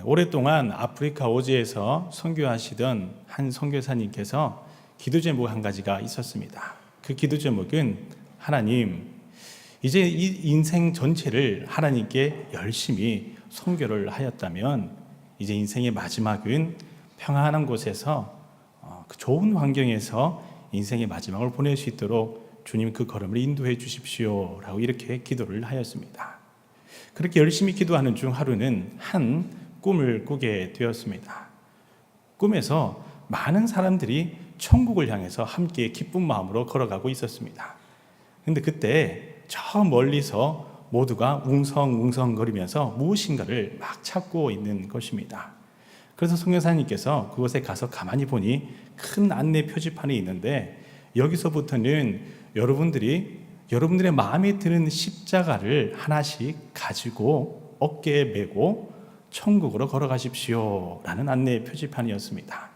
오랫동안 아프리카 오지에서 선교하시던 한 선교사님께서 기도 제목 한 가지가 있었습니다. 그 기도 제목은 하나님, 이제 이 인생 전체를 하나님께 열심히 선교를 하였다면 이제 인생의 마지막은 평안한 곳에서 그 좋은 환경에서 인생의 마지막을 보낼 수 있도록 주님 그 걸음을 인도해 주십시오 라고 이렇게 기도를 하였습니다. 그렇게 열심히 기도하는 중 하루는 한 꿈을 꾸게 되었습니다. 꿈에서 많은 사람들이 천국을 향해서 함께 기쁜 마음으로 걸어가고 있었습니다. 그런데 그때 저 멀리서 모두가 웅성웅성거리면서 무엇인가를 막 찾고 있는 것입니다. 그래서 선교사님께서 그곳에 가서 가만히 보니 큰 안내 표지판이 있는데 여기서부터는 여러분들의 마음에 드는 십자가를 하나씩 가지고 어깨에 메고 천국으로 걸어가십시오 라는 안내 표지판이었습니다.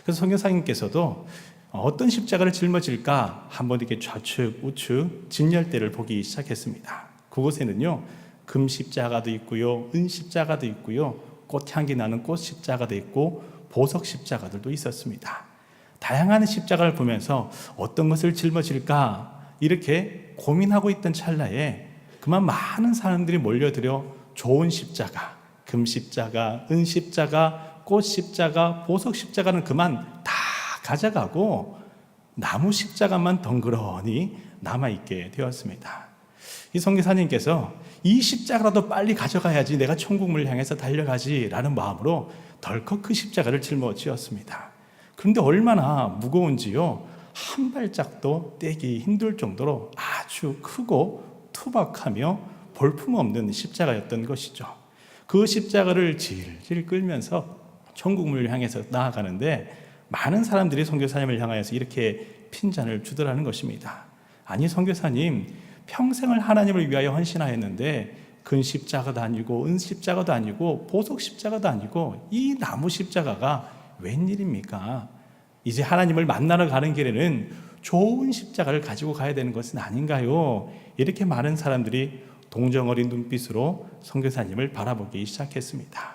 그래서 선교사님께서도 어떤 십자가를 짊어질까 한번 이렇게 좌측 우측 진열대를 보기 시작했습니다. 그곳에는요 금 십자가도 있고요, 은 십자가도 있고요, 꽃향기 나는 꽃 십자가도 있고 보석 십자가들도 있었습니다. 다양한 십자가를 보면서 어떤 것을 짊어질까 이렇게 고민하고 있던 찰나에 그만 많은 사람들이 몰려들어 좋은 십자가, 금 십자가, 은 십자가, 꽃 십자가, 보석 십자가는 그만 다 가져가고 나무 십자가만 덩그러니 남아있게 되었습니다. 이 선교사님께서 이 십자가라도 빨리 가져가야지 내가 천국을 향해서 달려가지 라는 마음으로 덜컥 그 십자가를 짊어지었습니다. 그런데 얼마나 무거운지요, 한 발짝도 떼기 힘들 정도로 아주 크고 투박하며 볼품없는 십자가였던 것이죠. 그 십자가를 질질 끌면서 천국문을 향해서 나아가는데 많은 사람들이 선교사님을 향하여서 이렇게 핀잔을 주더라는 것입니다. 아니 선교사님, 평생을 하나님을 위하여 헌신하였는데 금 십자가도 아니고 은 십자가도 아니고 보석 십자가도 아니고 이 나무 십자가가 웬일입니까? 이제 하나님을 만나러 가는 길에는 좋은 십자가를 가지고 가야 되는 것은 아닌가요? 이렇게 많은 사람들이 동정 어린 눈빛으로 선교사님을 바라보기 시작했습니다.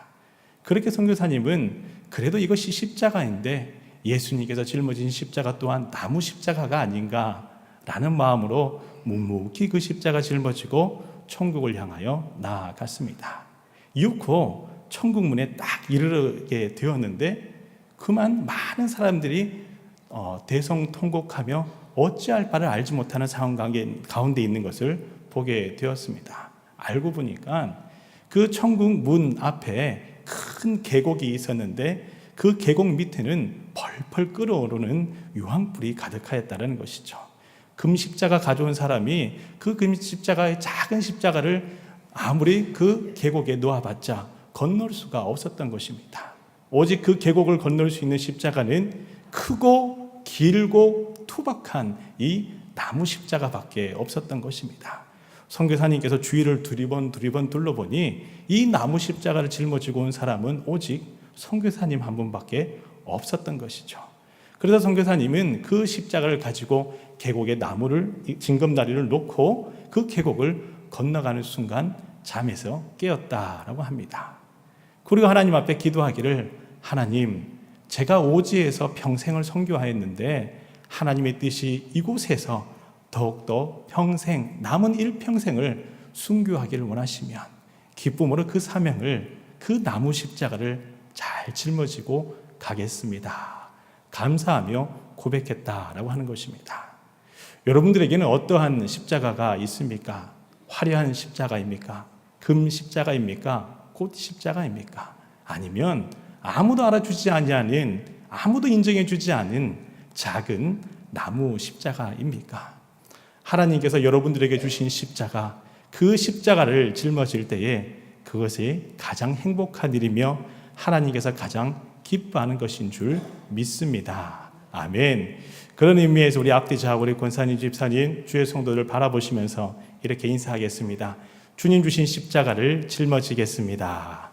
그렇게 선교사님은 그래도 이것이 십자가인데 예수님께서 짊어진 십자가 또한 나무 십자가가 아닌가라는 마음으로 묵묵히 그 십자가 짊어지고 천국을 향하여 나아갔습니다. 이윽고 천국문에 딱 이르게 되었는데 그만 많은 사람들이 대성통곡하며 어찌할 바를 알지 못하는 상황 가운데 있는 것을 보게 되었습니다. 알고 보니까 그 천국 문 앞에 큰 계곡이 있었는데 그 계곡 밑에는 펄펄 끓어오르는 유황불이 가득하였다는 것이죠. 금십자가 가져온 사람이 그 금십자가의 작은 십자가를 아무리 그 계곡에 놓아봤자 건널 수가 없었던 것입니다. 오직 그 계곡을 건널 수 있는 십자가는 크고 길고 투박한 이 나무 십자가밖에 없었던 것입니다. 선교사님께서 주위를 두리번 둘러보니 이 나무 십자가를 짊어지고 온 사람은 오직 선교사님 한 분밖에 없었던 것이죠. 그래서 선교사님은 그 십자가를 가지고 계곡에 징검다리를 놓고 그 계곡을 건너가는 순간 잠에서 깨었다라고 합니다. 그리고 하나님 앞에 기도하기를, 하나님, 제가 오지에서 평생을 선교하였는데 하나님의 뜻이 이곳에서 더욱더 평생, 남은 일평생을 순교하기를 원하시면 기쁨으로 그 사명을, 그 나무 십자가를 잘 짊어지고 가겠습니다. 감사하며 고백했다라고 하는 것입니다. 여러분들에게는 어떠한 십자가가 있습니까? 화려한 십자가입니까? 금 십자가입니까? 꽃 십자가입니까? 아니면 아무도 알아주지 아니하는, 아무도 인정해주지 않은 작은 나무 십자가입니까? 하나님께서 여러분들에게 주신 십자가, 그 십자가를 짊어질 때에 그것이 가장 행복한 일이며 하나님께서 가장 기뻐하는 것인 줄 믿습니다. 아멘. 그런 의미에서 우리 앞뒤자 우리 권사님, 집사님, 주의 성도들 바라보시면서 이렇게 인사하겠습니다. 주님 주신 십자가를 짊어지겠습니다.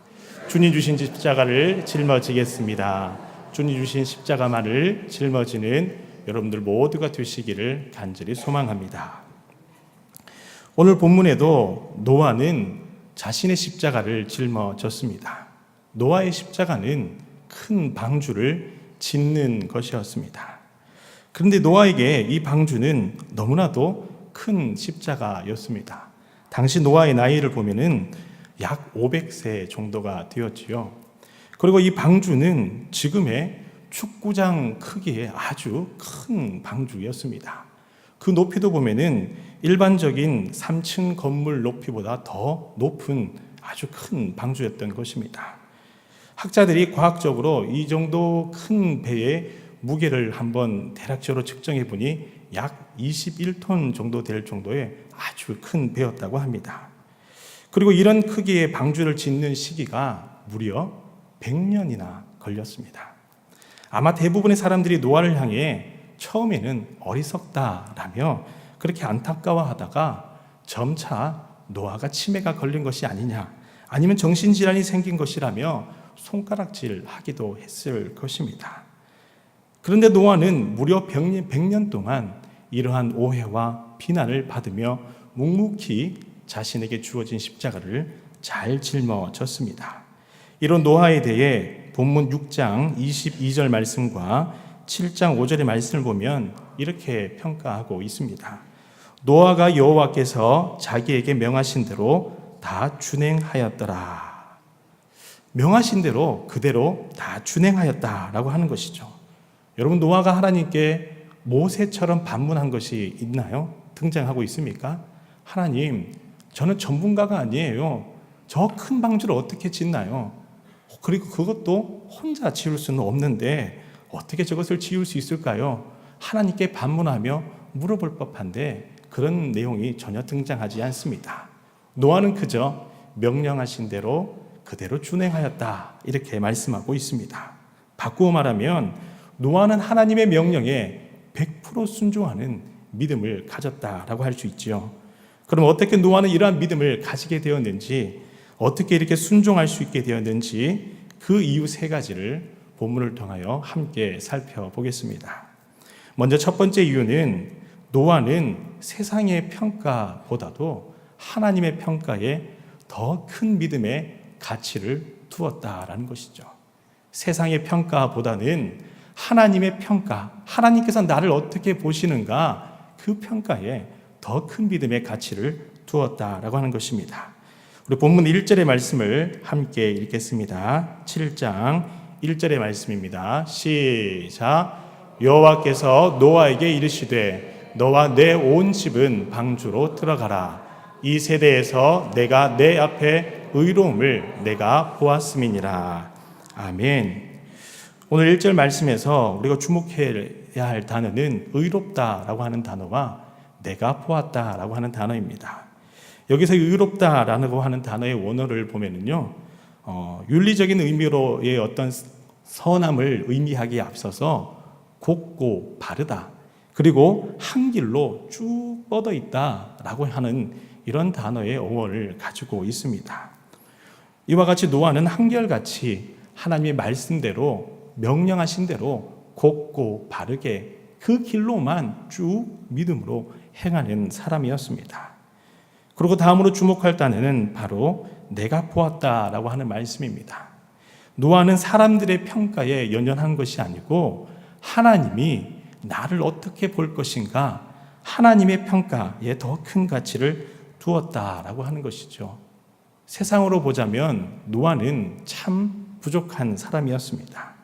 주님 주신 십자가를 짊어지겠습니다. 주님 주신 십자가만을 짊어지는 여러분들 모두가 되시기를 간절히 소망합니다. 오늘 본문에도 노아는 자신의 십자가를 짊어졌습니다. 노아의 십자가는 큰 방주를 짓는 것이었습니다. 그런데 노아에게 이 방주는 너무나도 큰 십자가였습니다. 당시 노아의 나이를 보면은 약 500세 정도가 되었지요. 그리고 이 방주는 지금의 축구장 크기의 아주 큰 방주였습니다. 그 높이도 보면은 일반적인 3층 건물 높이보다 더 높은 아주 큰 방주였던 것입니다. 학자들이 과학적으로 이 정도 큰 배의 무게를 한번 대략적으로 측정해 보니 약 21톤 정도 될 정도의 아주 큰 배였다고 합니다. 그리고 이런 크기의 방주를 짓는 시기가 무려 100년이나 걸렸습니다. 아마 대부분의 사람들이 노아를 향해 처음에는 어리석다라며 그렇게 안타까워하다가 점차 노아가 치매가 걸린 것이 아니냐, 아니면 정신질환이 생긴 것이라며 손가락질하기도 했을 것입니다. 그런데 노아는 무려 100년 동안 이러한 오해와 비난을 받으며 묵묵히 자신에게 주어진 십자가를 잘 짊어졌습니다. 이런 노아에 대해 본문 6장 22절 말씀과 7장 5절의 말씀을 보면 이렇게 평가하고 있습니다. 노아가 여호와께서 자기에게 명하신 대로 다 준행하였더라. 명하신 대로 그대로 다 준행하였다라고 하는 것이죠. 여러분, 노아가 하나님께 모세처럼 반문한 것이 있나요? 등장하고 있습니까? 하나님, 저는 전문가가 아니에요. 저 큰 방주를 어떻게 짓나요? 그리고 그것도 혼자 지을 수는 없는데 어떻게 저것을 지을 수 있을까요? 하나님께 반문하며 물어볼 법한데 그런 내용이 전혀 등장하지 않습니다. 노아는 그저 명령하신 대로 그대로 준행하였다, 이렇게 말씀하고 있습니다. 바꾸어 말하면 노아는 하나님의 명령에 100% 순종하는 믿음을 가졌다라고 할 수 있지요. 그럼 어떻게 노아는 이러한 믿음을 가지게 되었는지, 어떻게 이렇게 순종할 수 있게 되었는지, 그 이유 세 가지를 본문을 통하여 함께 살펴보겠습니다. 먼저 첫 번째 이유는 노아는 세상의 평가보다도 하나님의 평가에 더 큰 믿음의 가치를 두었다라는 것이죠. 세상의 평가보다는 하나님의 평가, 하나님께서 나를 어떻게 보시는가, 그 평가에 더 큰 믿음의 가치를 두었다라고 하는 것입니다. 우리 본문 1절의 말씀을 함께 읽겠습니다. 7장 1절의 말씀입니다. 시작. 여호와께서 노아에게 이르시되 너와 내 온 집은 방주로 들어가라. 이 세대에서 내가 내 앞에 의로움을 내가 보았음이니라. 아멘. 오늘 1절 말씀에서 우리가 주목해야 할 단어는 의롭다라고 하는 단어와 내가 보았다라고 하는 단어입니다. 여기서 의롭다라고 하는 단어의 원어를 보면은요, 윤리적인 의미로의 어떤 선함을 의미하기에 앞서서 곱고 바르다, 그리고 한 길로 쭉 뻗어 있다라고 하는 이런 단어의 어원을 가지고 있습니다. 이와 같이 노아는 한결같이 하나님의 말씀대로, 명령하신 대로 곱고 바르게 그 길로만 쭉 믿음으로 행하는 사람이었습니다. 그리고 다음으로 주목할 단어는 바로 내가 보았다라고 하는 말씀입니다. 노아는 사람들의 평가에 연연한 것이 아니고 하나님이 나를 어떻게 볼 것인가, 하나님의 평가에 더 큰 가치를 두었다라고 하는 것이죠. 세상으로 보자면 노아는 참 부족한 사람이었습니다.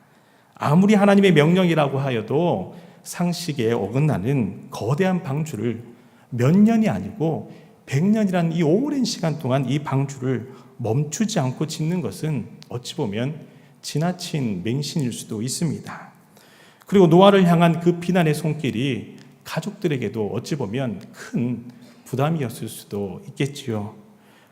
아무리 하나님의 명령이라고 하여도 상식에 어긋나는 거대한 방주를 몇 년이 아니고 100년이라는 이 오랜 시간 동안 이 방주를 멈추지 않고 짓는 것은 어찌 보면 지나친 맹신일 수도 있습니다. 그리고 노아를 향한 그 비난의 손길이 가족들에게도 어찌 보면 큰 부담이었을 수도 있겠지요.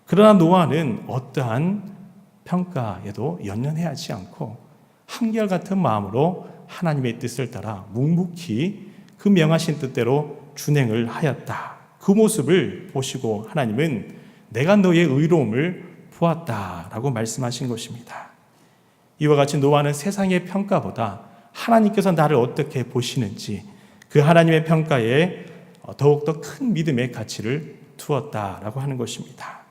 그러나 노아는 어떠한 평가에도 연연하지 않고 한결같은 마음으로 하나님의 뜻을 따라 묵묵히 그 명하신 뜻대로 준행을 하였다. 그 모습을 보시고 하나님은 내가 너의 의로움을 보았다라고 말씀하신 것입니다. 이와 같이 노아는 세상의 평가보다 하나님께서 나를 어떻게 보시는지 그 하나님의 평가에 더욱더 큰 믿음의 가치를 두었다라고 하는 것입니다.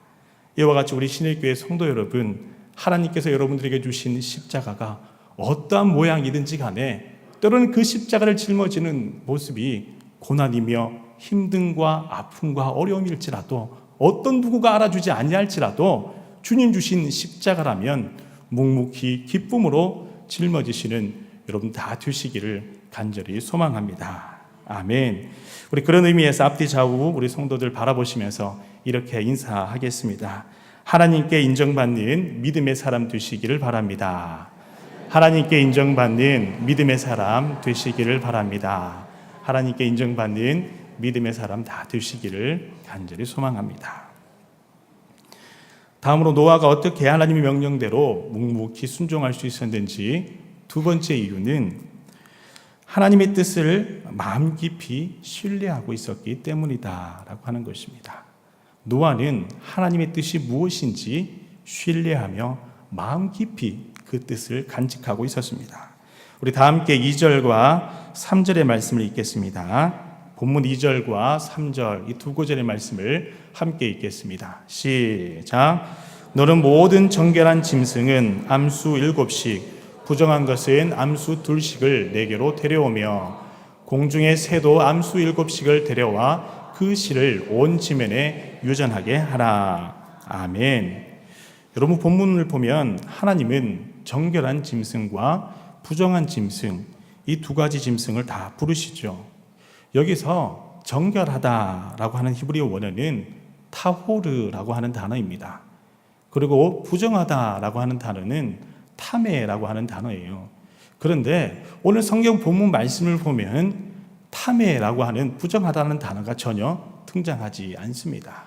이와 같이 우리 신일교회 성도 여러분, 하나님께서 여러분들에게 주신 십자가가 어떠한 모양이든지 간에 때로는 그 십자가를 짊어지는 모습이 고난이며 힘듦과 아픔과 어려움일지라도 어떤 누구가 알아주지 아니할지라도 주님 주신 십자가라면 묵묵히 기쁨으로 짊어지시는 여러분 다 되시기를 간절히 소망합니다. 아멘. 우리 그런 의미에서 앞뒤 좌우 우리 성도들 바라보시면서 이렇게 인사하겠습니다. 하나님께 인정받는 믿음의 사람 되시기를 바랍니다. 하나님께 인정받는 믿음의 사람 되시기를 바랍니다. 하나님께 인정받는 믿음의 사람 다 되시기를 간절히 소망합니다. 다음으로 노아가 어떻게 하나님의 명령대로 묵묵히 순종할 수 있었는지 두 번째 이유는 하나님의 뜻을 마음 깊이 신뢰하고 있었기 때문이다라고 하는 것입니다. 노아는 하나님의 뜻이 무엇인지 신뢰하며 마음 깊이 그 뜻을 간직하고 있었습니다. 우리 다 함께 2절과 3절의 말씀을 읽겠습니다. 본문 2절과 3절 이 두 구절의 말씀을 함께 읽겠습니다. 시작. 너는 모든 정결한 짐승은 암수 7씩 부정한 것은 암수 2씩을 내게로 데려오며 공중의 새도 암수 7씩을 데려와 그 실을 온 지면에 유전하게 하라. 아멘. 여러분 본문을 보면 하나님은 정결한 짐승과 부정한 짐승 이 두 가지 짐승을 다 부르시죠. 여기서 정결하다라고 하는 히브리어 원어는 타호르라고 하는 단어입니다. 그리고 부정하다라고 하는 단어는 타메라고 하는 단어예요. 그런데 오늘 성경 본문 말씀을 보면 타메라고 하는 부정하다는 단어가 전혀 등장하지 않습니다.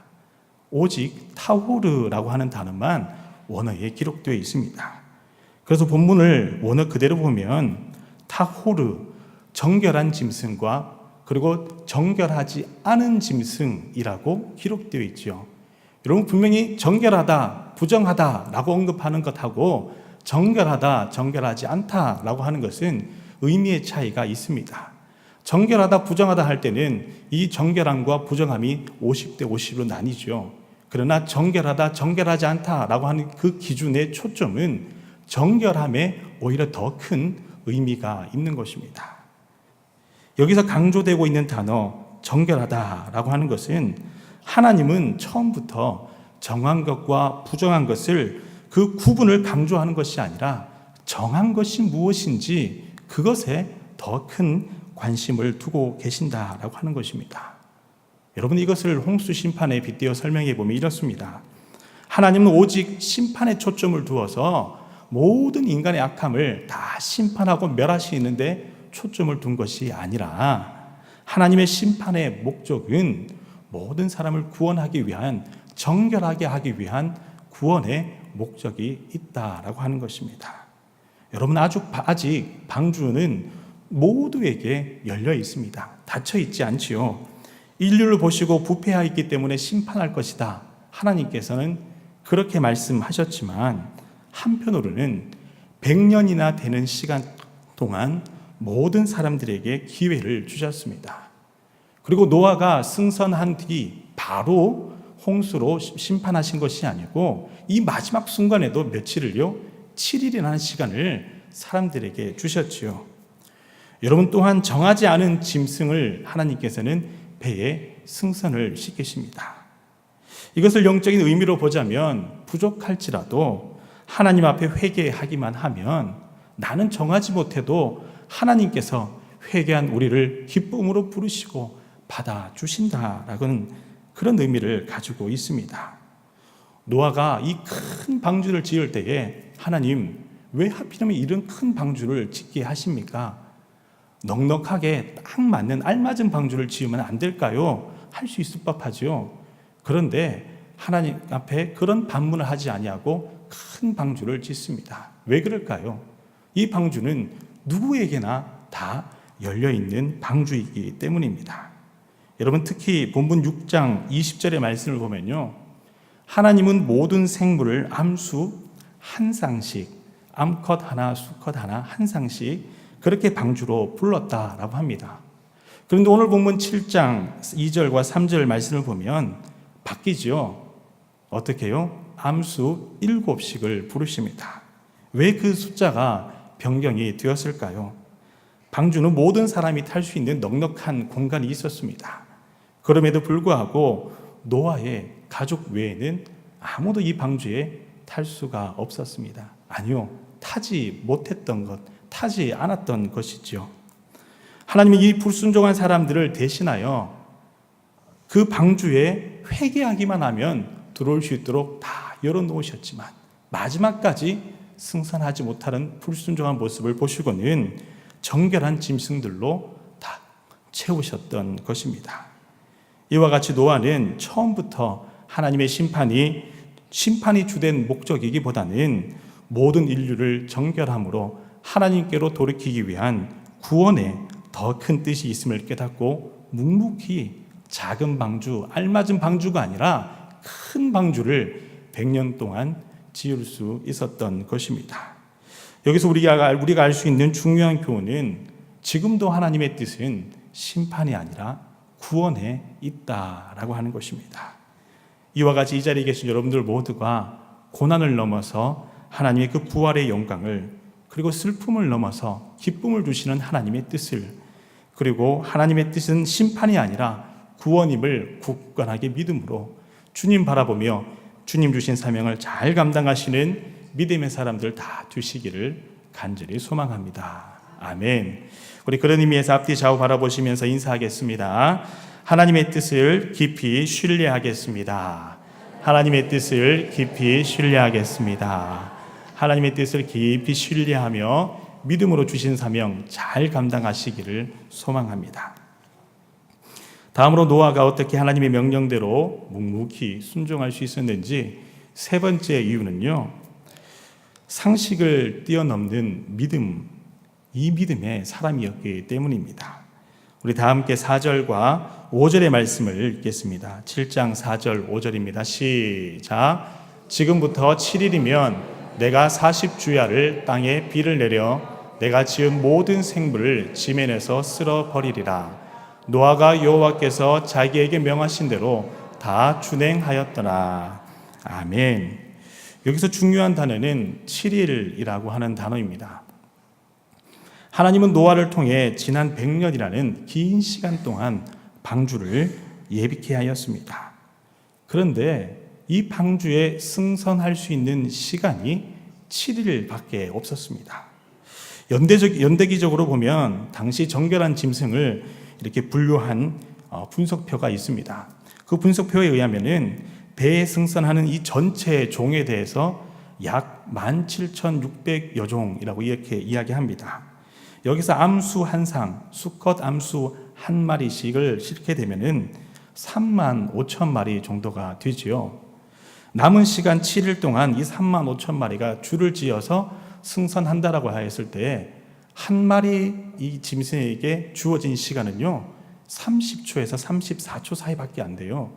오직 타호르라고 하는 단어만 원어에 기록되어 있습니다. 그래서 본문을 원어 그대로 보면 타호르, 정결한 짐승과 그리고 정결하지 않은 짐승이라고 기록되어 있죠. 여러분 분명히 정결하다, 부정하다라고 언급하는 것하고 정결하다, 정결하지 않다라고 하는 것은 의미의 차이가 있습니다. 정결하다, 부정하다 할 때는 이 정결함과 부정함이 50대 50으로 나뉘죠. 그러나 정결하다, 정결하지 않다라고 하는 그 기준의 초점은 정결함에 오히려 더 큰 의미가 있는 것입니다. 여기서 강조되고 있는 단어 정결하다라고 하는 것은 하나님은 처음부터 정한 것과 부정한 것을 그 구분을 강조하는 것이 아니라 정한 것이 무엇인지 그것에 더 큰 관심을 두고 계신다라고 하는 것입니다. 여러분 이것을 홍수 심판에 빗대어 설명해 보면 이렇습니다. 하나님은 오직 심판에 초점을 두어서 모든 인간의 악함을 다 심판하고 멸하시는데 초점을 둔 것이 아니라 하나님의 심판의 목적은 모든 사람을 구원하기 위한 정결하게 하기 위한 구원의 목적이 있다라고 하는 것입니다. 여러분 아직 방주는 모두에게 열려 있습니다. 닫혀 있지 않지요. 인류를 보시고 부패하여 있기 때문에 심판할 것이다. 하나님께서는 그렇게 말씀하셨지만 한편으로는 100년이나 되는 시간 동안 모든 사람들에게 기회를 주셨습니다. 그리고 노아가 승선한 뒤 바로 홍수로 심판하신 것이 아니고 이 마지막 순간에도 며칠을요? 7일이라는 시간을 사람들에게 주셨지요. 여러분 또한 정하지 않은 짐승을 하나님께서는 배에 승선을 시키십니다. 이것을 영적인 의미로 보자면 부족할지라도 하나님 앞에 회개하기만 하면 나는 정하지 못해도 하나님께서 회개한 우리를 기쁨으로 부르시고 받아주신다라는 그런 의미를 가지고 있습니다. 노아가 이 큰 방주를 지을 때에 하나님 왜 하필이면 이런 큰 방주를 짓게 하십니까? 넉넉하게 딱 맞는 알맞은 방주를 지으면 안 될까요? 할 수 있을 법하죠. 그런데 하나님 앞에 그런 반문을 하지 아니하고 큰 방주를 짓습니다. 왜 그럴까요? 이 방주는 누구에게나 다 열려있는 방주이기 때문입니다. 여러분 특히 본문 6장 20절의 말씀을 보면요. 하나님은 모든 생물을 암수 한 쌍씩, 암컷 하나, 수컷 하나 한 쌍씩 그렇게 방주로 불렀다라고 합니다. 그런데 오늘 본문 7장 2절과 3절 말씀을 보면 바뀌죠. 어떻게 해요? 암수 7씩을 부르십니다. 왜 그 숫자가 변경이 되었을까요? 방주는 모든 사람이 탈 수 있는 넉넉한 공간이 있었습니다. 그럼에도 불구하고 노아의 가족 외에는 아무도 이 방주에 탈 수가 없었습니다. 아니요, 타지 못했던 것, 타지 않았던 것이죠. 하나님이 이 불순종한 사람들을 대신하여 그 방주에 회개하기만 하면 들어올 수 있도록 다 열어놓으셨지만 마지막까지 승선하지 못하는 불순종한 모습을 보시고는 정결한 짐승들로 다 채우셨던 것입니다. 이와 같이 노아는 처음부터 하나님의 심판이 주된 목적이기보다는 모든 인류를 정결함으로 하나님께로 돌이키기 위한 구원에 더 큰 뜻이 있음을 깨닫고 묵묵히 작은 방주, 알맞은 방주가 아니라 큰 방주를 100년 동안 지을 수 있었던 것입니다. 여기서 우리가 알 수 있는 중요한 교훈은 지금도 하나님의 뜻은 심판이 아니라 구원에 있다라고 하는 것입니다. 이와 같이 이 자리에 계신 여러분들 모두가 고난을 넘어서 하나님의 그 부활의 영광을, 그리고 슬픔을 넘어서 기쁨을 주시는 하나님의 뜻을, 그리고 하나님의 뜻은 심판이 아니라 구원임을 굳건하게 믿음으로 주님 바라보며 주님 주신 사명을 잘 감당하시는 믿음의 사람들 다 되시기를 간절히 소망합니다. 아멘. 우리 그런 의미에서 앞뒤 좌우 바라보시면서 인사하겠습니다. 하나님의 뜻을 깊이 신뢰하겠습니다. 하나님의 뜻을 깊이 신뢰하겠습니다. 하나님의 뜻을 깊이 신뢰하며 믿음으로 주신 사명 잘 감당하시기를 소망합니다. 다음으로 노아가 어떻게 하나님의 명령대로 묵묵히 순종할 수 있었는지 세 번째 이유는요, 상식을 뛰어넘는 믿음, 이 믿음의 사람이었기 때문입니다. 우리 다 함께 4절과 5절의 말씀을 읽겠습니다. 7장 4절 5절입니다. 시작. 지금부터 7일이면 내가 40주야를 땅에 비를 내려 내가 지은 모든 생물을 지면에서 쓸어버리리라. 노아가 여호와께서 자기에게 명하신 대로 다 준행하였더라. 아멘. 여기서 중요한 단어는 7일이라고 하는 단어입니다. 하나님은 노아를 통해 지난 100년이라는 긴 시간 동안 방주를 예비케 하였습니다. 그런데 이 방주에 승선할 수 있는 시간이 7일밖에 없었습니다. 연대기적으로 보면 당시 정결한 짐승을 이렇게 분류한 분석표가 있습니다. 그 분석표에 의하면은 배에 승선하는 이 전체 종에 대해서 약 17,600여 종이라고 이렇게 이야기합니다. 여기서 암수 한 상, 수컷 암수 한 마리씩을 싣게 되면은 35,000마리 정도가 되지요. 남은 시간 7일 동안 이 35,000마리가 줄을 지어서 승선한다라고 하였을 때 한 마리 이 짐승에게 주어진 시간은요 30초에서 34초 사이밖에 안 돼요.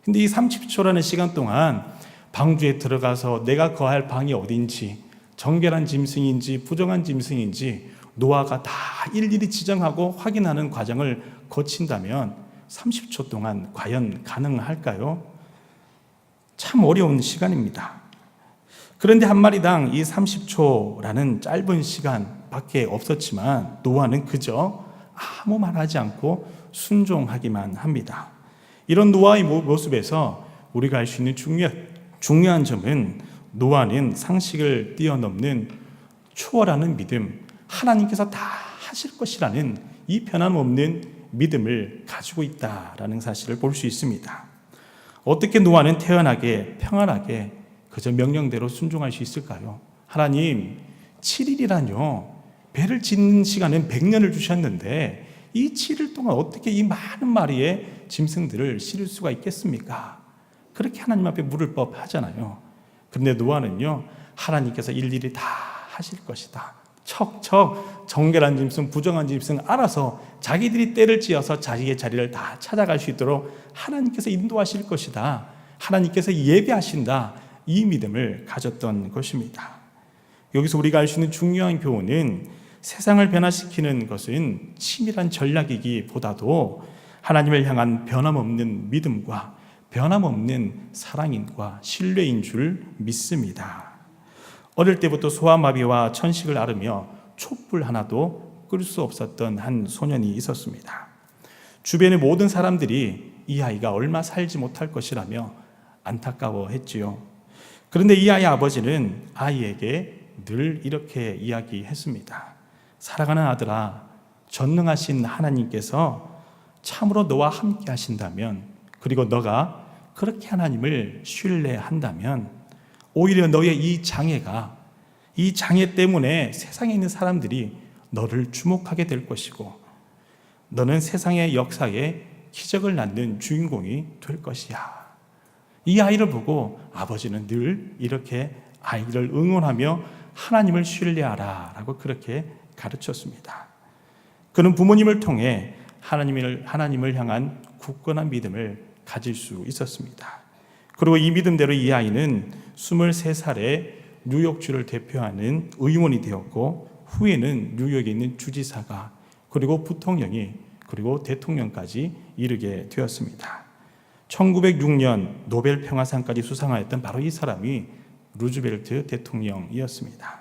근데 이 30초라는 시간 동안 방주에 들어가서 내가 거할 방이 어딘지, 정결한 짐승인지 부정한 짐승인지 노아가 다 일일이 지정하고 확인하는 과정을 거친다면 30초 동안 과연 가능할까요? 참 어려운 시간입니다. 그런데 한 마리당 이 30초라는 짧은 시간밖에 없었지만 노아는 그저 아무 말 하지 않고 순종하기만 합니다. 이런 노아의 모습에서 우리가 알 수 있는 중요한 점은 노아는 상식을 뛰어넘는 초월하는 믿음, 하나님께서 다 하실 것이라는 이 변함없는 믿음을 가지고 있다라는 사실을 볼 수 있습니다. 어떻게 노아는 태연하게 평안하게 그저 명령대로 순종할 수 있을까요? 하나님, 7일이라뇨. 배를 짓는 시간은 100년을 주셨는데 이 7일 동안 어떻게 이 많은 마리의 짐승들을 실을 수가 있겠습니까? 그렇게 하나님 앞에 물을 법하잖아요. 그런데 노아는요, 하나님께서 일일이 다 하실 것이다. 척척 정결한 짐승, 부정한 짐승 알아서 자기들이 때를 지어서 자기의 자리를 다 찾아갈 수 있도록 하나님께서 인도하실 것이다. 하나님께서 예배하신다. 이 믿음을 가졌던 것입니다. 여기서 우리가 알 수 있는 중요한 교훈은 세상을 변화시키는 것은 치밀한 전략이기보다도 하나님을 향한 변함없는 믿음과 변함없는 사랑인과 신뢰인 줄 믿습니다. 어릴 때부터 소아마비와 천식을 앓으며 촛불 하나도 끌 수 없었던 한 소년이 있었습니다. 주변의 모든 사람들이 이 아이가 얼마 살지 못할 것이라며 안타까워했지요. 그런데 이 아이의 아버지는 아이에게 늘 이렇게 이야기했습니다. 사랑하는 아들아, 전능하신 하나님께서 참으로 너와 함께 하신다면, 그리고 너가 그렇게 하나님을 신뢰한다면 오히려 너의 이 장애 때문에 세상에 있는 사람들이 너를 주목하게 될 것이고, 너는 세상의 역사에 기적을 낳는 주인공이 될 것이야. 이 아이를 보고 아버지는 늘 이렇게 아이를 응원하며 하나님을 신뢰하라 라고 그렇게 가르쳤습니다. 그는 부모님을 통해 하나님을 향한 굳건한 믿음을 가질 수 있었습니다. 그리고 이 믿음대로 이 아이는 23살에 뉴욕주를 대표하는 의원이 되었고, 후에는 뉴욕에 있는 주지사가, 그리고 부통령이, 그리고 대통령까지 이르게 되었습니다. 1906년 노벨 평화상까지 수상하였던 바로 이 사람이 루즈벨트 대통령이었습니다.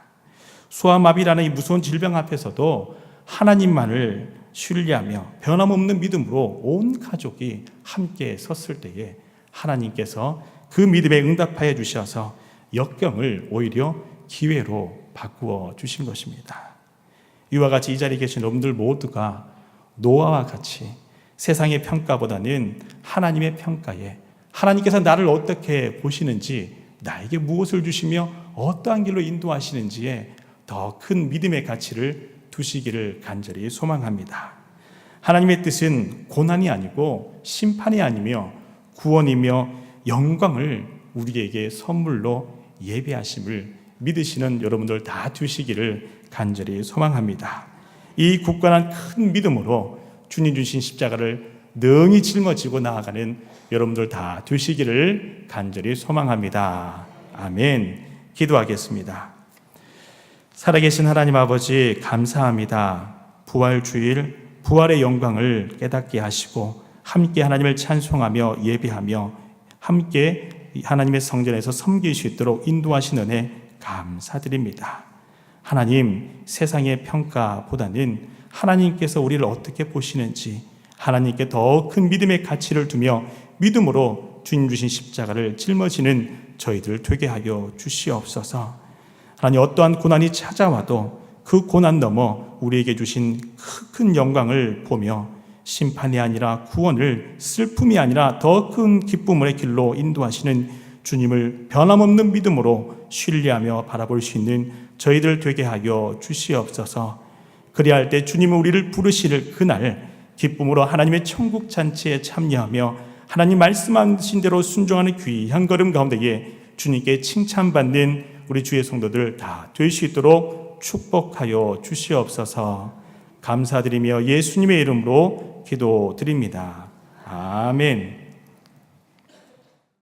소아마비라는 이 무서운 질병 앞에서도 하나님만을 신뢰하며 변함없는 믿음으로 온 가족이 함께 섰을 때에 하나님께서 그 믿음에 응답하여 주셔서 역경을 오히려 기회로 바꾸어 주신 것입니다. 이와 같이 이 자리에 계신 여러분들 모두가 노아와 같이 세상의 평가보다는 하나님의 평가에, 하나님께서 나를 어떻게 보시는지, 나에게 무엇을 주시며 어떠한 길로 인도하시는지에 더 큰 믿음의 가치를 두시기를 간절히 소망합니다. 하나님의 뜻은 고난이 아니고 심판이 아니며 구원이며 영광을 우리에게 선물로 예배하심을 믿으시는 여러분들 다 되시기를 간절히 소망합니다. 이 굳건한 큰 믿음으로 주님 주신 십자가를 능히 짊어지고 나아가는 여러분들 다 되시기를 간절히 소망합니다. 아멘. 기도하겠습니다. 살아계신 하나님 아버지, 감사합니다. 부활 주일, 부활의 영광을 깨닫게 하시고 함께 하나님을 찬송하며 예배하며 함께 하나님의 성전에서 섬길 수 있도록 인도하신 은혜 감사드립니다. 하나님, 세상의 평가보다는 하나님께서 우리를 어떻게 보시는지, 하나님께 더 큰 믿음의 가치를 두며 믿음으로 주님 주신 십자가를 짊어지는 저희들 되게 하여 주시옵소서. 하나님, 어떠한 고난이 찾아와도 그 고난 넘어 우리에게 주신 큰 영광을 보며 심판이 아니라 구원을, 슬픔이 아니라 더 큰 기쁨의 길로 인도하시는 주님을 변함없는 믿음으로 신뢰하며 바라볼 수 있는 저희들 되게 하여 주시옵소서. 그리할 때 주님은 우리를 부르실 그날 기쁨으로 하나님의 천국 잔치에 참여하며 하나님 말씀하신 대로 순종하는 귀한 걸음 가운데에 주님께 칭찬받는 우리 주의 성도들 다 될 수 있도록 축복하여 주시옵소서. 감사드리며 예수님의 이름으로 기도드립니다. 아멘.